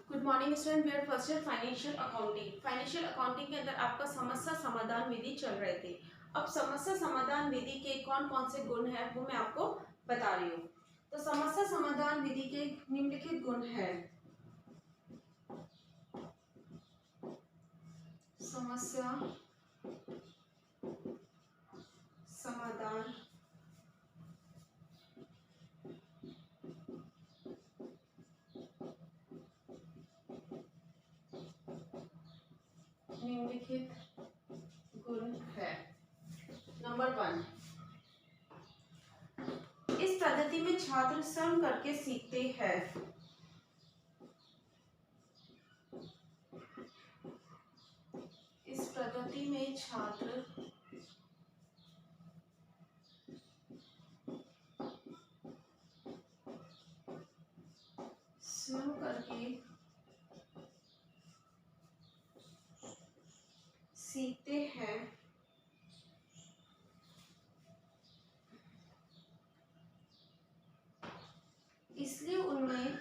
Good morning student, we are first year financial accounting. Financial accounting के अंदर आपका समस्या समाधान विधि चल रहे थे। अब समस्या समाधान विधि के कौन कौन से गुण हैं वो मैं आपको बता रही हूँ। तो समस्या समाधान विधि के निम्नलिखित गुण है। समस्या समाधान निम्नलिखित गुण है। नंबर 1, इस पद्धति में छात्र श्रम करके सीखते हैं। इस पद्धति में छात्र श्रम करके सीखते हैं। इसलिए उनमें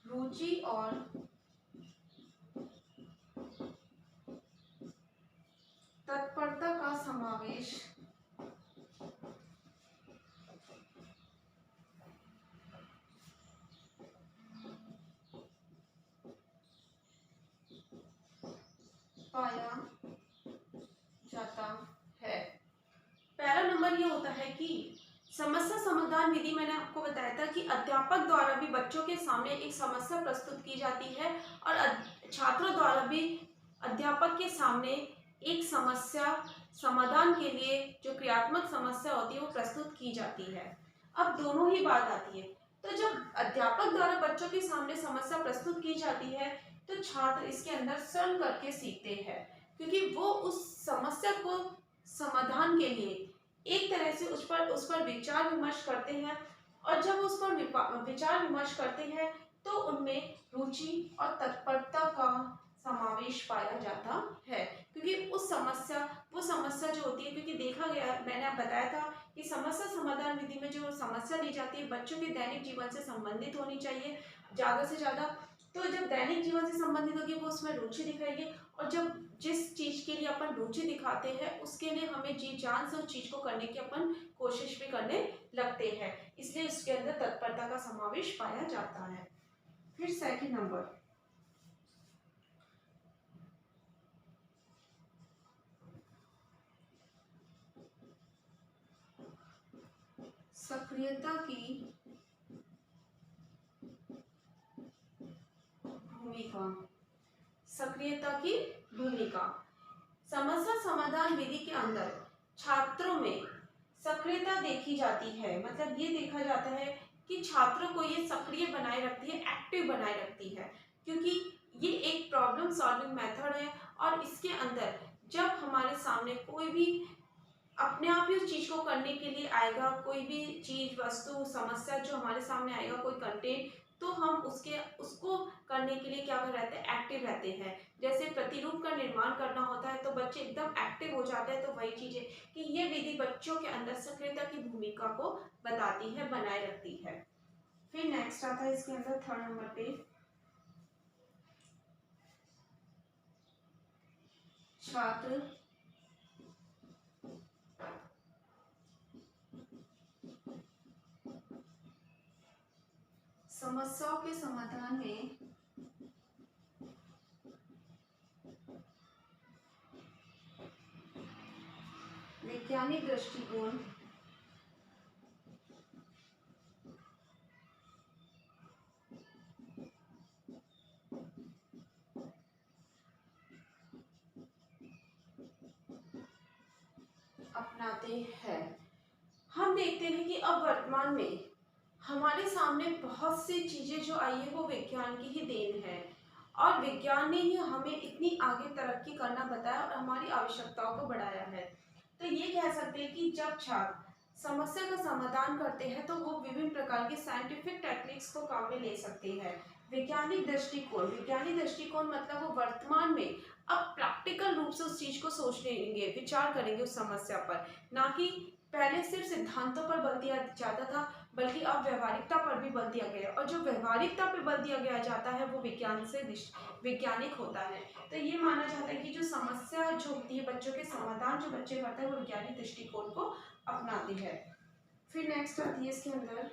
रुचि और तत्परता का समावेश पाया जाता है। पहला नंबर ये होता है कि समस्या समाधान विधि मैंने आपको बताया था कि अध्यापक द्वारा भी बच्चों के सामने एक समस्या प्रस्तुत की जाती है और छात्रों द्वारा भी अध्यापक के सामने एक समस्या समाधान के लिए जो क्रियात्मक समस्या होती है वो प्रस्तुत की जाती है। अब दोनों ही बात आती है। तो जब अध्यापक द्वारा बच्चों के सामने समस्या प्रस्तुत की जाती है तो छात्र इसके अंदर श्रम करके सीखते हैं, क्योंकि वो उस समस्या को समाधान के लिए एक तरह से उस पर विचार विमर्श करते हैं और जब उस पर विचार विमर्श करते हैं तो उनमें रुचि और तत्परता का समावेश पाया जाता है, क्योंकि वो समस्या जो होती है, क्योंकि देखा गया मैंने आप बताया था कि समस्या समाधान विधि में जो समस्या ली जाती है बच्चों के दैनिक जीवन से संबंधित होनी चाहिए ज़्यादा से ज़्यादा। तो जब दैनिक जीवन से संबंधित होगी वो उसमें रुचि दिखाएगी और जब जिस चीज़ के लिए अपन रुचि दिखाते हैं उसके लिए हमें जी जान से उस चीज़ को करने की अपन कोशिश भी करने लगते हैं, इसलिए इसके अंदर तत्परता का समावेश पाया जाता है। फिर सेकंड नंबर, सक्रियता की भूमिका। सक्रियता की भूमिका समस्या समाधान विधि के अंदर छात्रों में सक्रियता देखी जाती है। मतलब ये देखा जाता है कि छात्रों को ये सक्रिय बनाए रखती है, एक्टिव बनाए रखती है, क्योंकि ये एक प्रॉब्लम सॉल्विंग मेथड है और इसके अंदर जब हमारे सामने कोई भी अपने आप ही उस चीज को करने के लिए आएगा, कोई भी चीज वस्तु समस्या जो हमारे सामने आएगा, कोई कंटेंट, तो हम उसको करने के लिए क्या कर रहते हैं, एक्टिव रहते हैं। जैसे प्रतिरूप का निर्माण करना होता है तो बच्चे एकदम एक्टिव हो जाते हैं। तो वही चीज है कि ये विधि बच्चों के अंदर सक्रियता की भूमिका को बताती है, बनाए रखती है। फिर नेक्स्ट आता है इसके अंदर थर्ड नंबर पे, छात्र समस्याओं के समाधान में वैज्ञानिक दृष्टिकोण अपनाते हैं। हम देखते हैं कि अब वर्तमान में हमारे सामने बहुत सी चीजें जो आई है वो विज्ञान की ही देन है और विज्ञान ने ही हमें इतनी आगे तरक्की करना बताया और हमारी आवश्यकताओं को बढ़ाया है। तो ये कह सकते हैं कि जब छात्र समस्या का समाधान करते हैं तो वो विभिन्न प्रकार की साइंटिफिक टेक्निक्स को काम में ले सकते हैं। वैज्ञानिक दृष्टिकोण मतलब वो वर्तमान में अब प्रैक्टिकल रूप से उस चीज को सोच लेंगे, विचार करेंगे उस समस्या पर, ना कि पहले सिर्फ सिद्धांतों पर बल दिया जाता था, बल्कि अब व्यवहारिकता पर भी बल दिया गया है। और जो व्यवहारिकता पर बल दिया गया जाता है वो विज्ञान से वैज्ञानिक होता है। तो ये माना जाता है कि जो समस्या जो होती है, बच्चों के समाधान जो बच्चे करते हैं वो वैज्ञानिक दृष्टिकोण को अपनाते हैं। फिर नेक्स्ट आती है इसके अंदर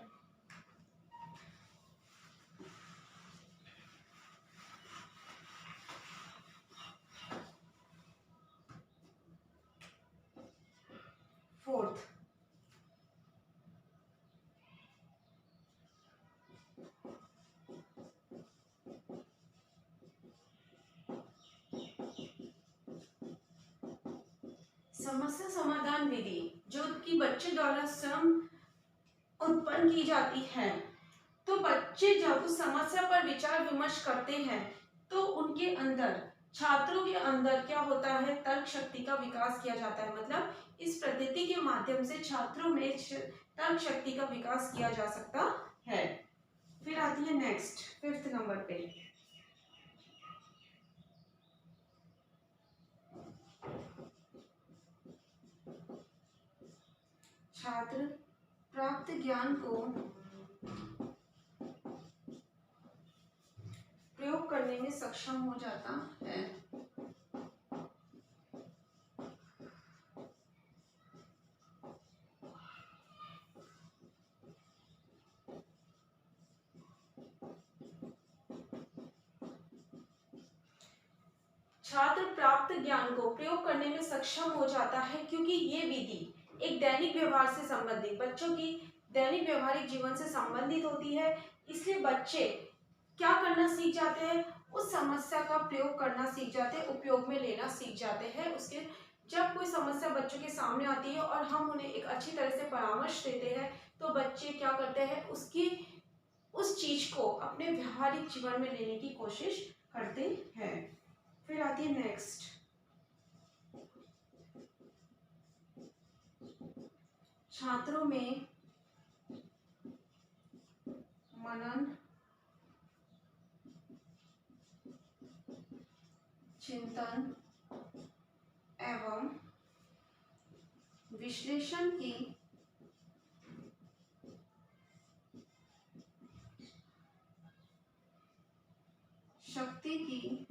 फोर्थ, समस्या समाधान विधि जो कि बच्चे द्वारा स्वयं उत्पन्न की जाती है। तो बच्चे जब उस समस्या पर विचार विमर्श करते हैं तो उनके अंदर, छात्रों के अंदर क्या होता है, तर्क शक्ति का विकास किया जाता है। मतलब इस पद्धति के माध्यम से छात्रों में तर्क शक्ति का विकास किया जा सकता है। फिर आती है नेक्स्ट, फिफ्थ नंबर पे, छात्र प्राप्त ज्ञान को प्रयोग करने में सक्षम हो जाता है। छात्र प्राप्त ज्ञान को प्रयोग करने में सक्षम हो जाता है क्योंकि ये विधि एक दैनिक व्यवहार से संबंधित, बच्चों की दैनिक व्यवहारिक जीवन से संबंधित होती है। इसलिए बच्चे क्या करना सीख जाते हैं, उस समस्या का प्रयोग करना सीख जाते हैं, उपयोग में लेना सीख जाते हैं। उसके जब कोई समस्या बच्चों के सामने आती है और हम उन्हें एक अच्छी तरह से परामर्श देते हैं तो बच्चे क्या करते हैं, उस चीज को अपने व्यवहारिक जीवन में लेने की कोशिश करते हैं। फिर आती है नेक्स्ट, छात्रों में मनन, चिंतन एवं विश्लेषण की शक्ति की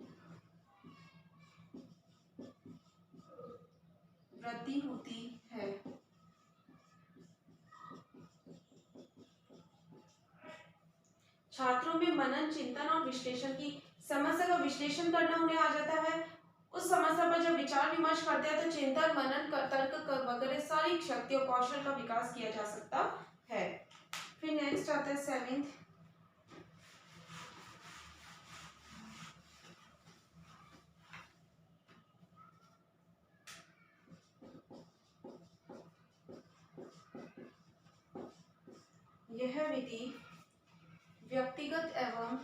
वृद्धि होती है। छात्रों में मनन, चिंतन और विश्लेषण की, समस्या का विश्लेषण करना उन्हें आ जाता है। उस समस्या पर जब विचार विमर्श करते हैं तो चिंतन, मनन, तर्क वगैरह सारी शक्ति और कौशल का विकास किया जा सकता है। फिर नेक्स्ट आता है सेवेंथ, यह विधि व्यक्तिगत एवं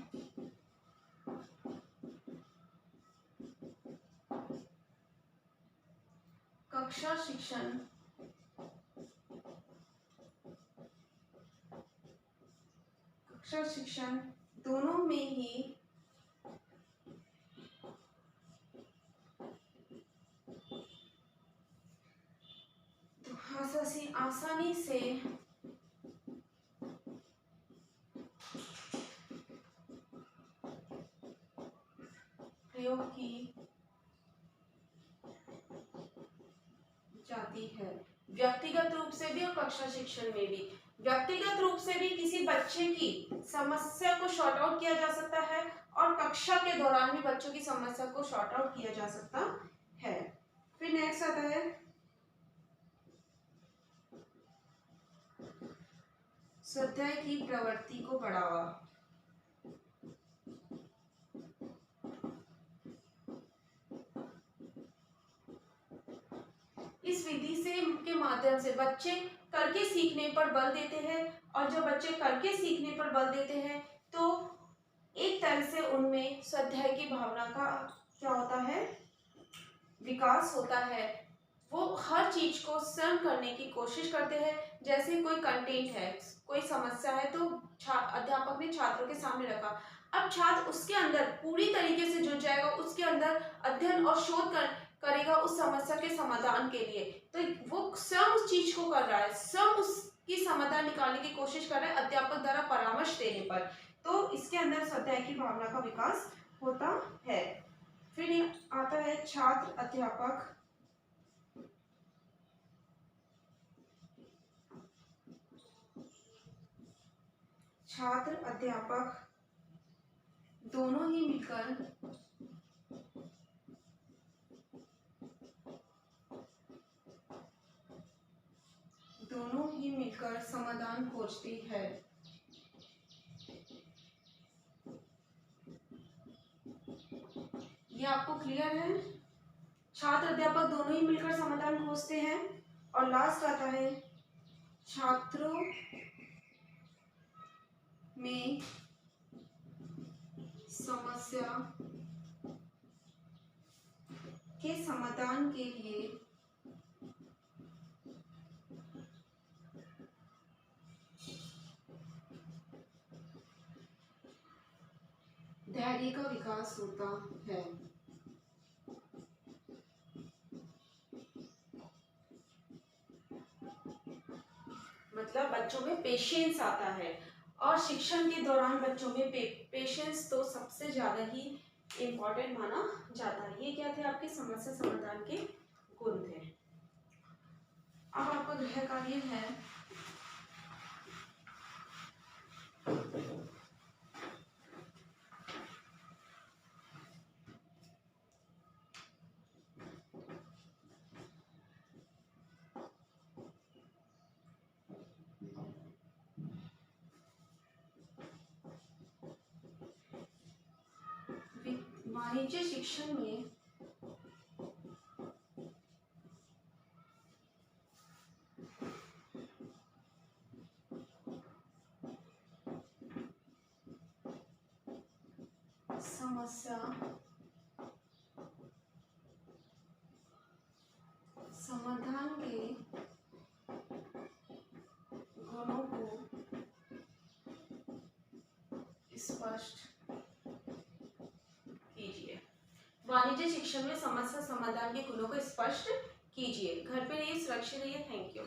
कक्षा शिक्षण दोनों में ही आसानी से प्रयोग की जाती है। व्यक्तिगत रूप से भी और कक्षा शिक्षण में भी। व्यक्तिगत रूप से भी किसी बच्चे की समस्या को शॉर्ट आउट किया जा सकता है और कक्षा के दौरान भी बच्चों की समस्या को शॉर्ट आउट किया जा सकता है। फिर नेक्स्ट आता है स्वाध्याय की प्रवृत्ति को बढ़ावा। इस विधि से के माध्यम से बच्चे करके सीखने पर बल देते हैं और जब बच्चे करके सीखने पर बल देते हैं तो एक तरह से उनमें स्वाध्याय की भावना का क्या होता है, विकास होता है। वो हर चीज को स्वयं करने की कोशिश करते हैं। जैसे कोई कंटेंट है, कोई समस्या है तो अध्यापक ने छात्रों के सामने रखा, अब छात्र उसके अंदर पूरी तरीके से जुट जाएगा, उसके अंदर अध्ययन और शोध करेगा उस समस्या के समाधान के लिए। तो वो स्वयं उस चीज को कर रहा है, स्वयं उसकी समाधान निकालने की कोशिश कर रहा है अध्यापक द्वारा परामर्श देने पर। तो इसके अंदर स्वाध्याय की भावना का विकास होता है। फिर ये आता है छात्र अध्यापक दोनों ही मिलकर समाधान खोजती है। ये आपको क्लियर है? छात्र अध्यापक दोनों ही मिलकर समाधान खोजते हैं। और लास्ट आता है छात्रों में समस्या के समाधान के लिए धैर्य का विकास होता है। मतलब बच्चों में पेशेंस आता है, और शिक्षण के दौरान बच्चों में पेशेंस तो सबसे ज्यादा ही इम्पोर्टेंट माना जाता है। ये क्या थे? आपके समस्या समाधान के गुण थे। अब आपका गृह कार्य है वाणिज्य शिक्षण में समस्या समाधान के गुणों को स्पष्ट कीजिए। वाणिज्य शिक्षण में समस्या समाधान के गुणों को स्पष्ट कीजिए। घर पे रहिए, सुरक्षित रहिए। Thank you.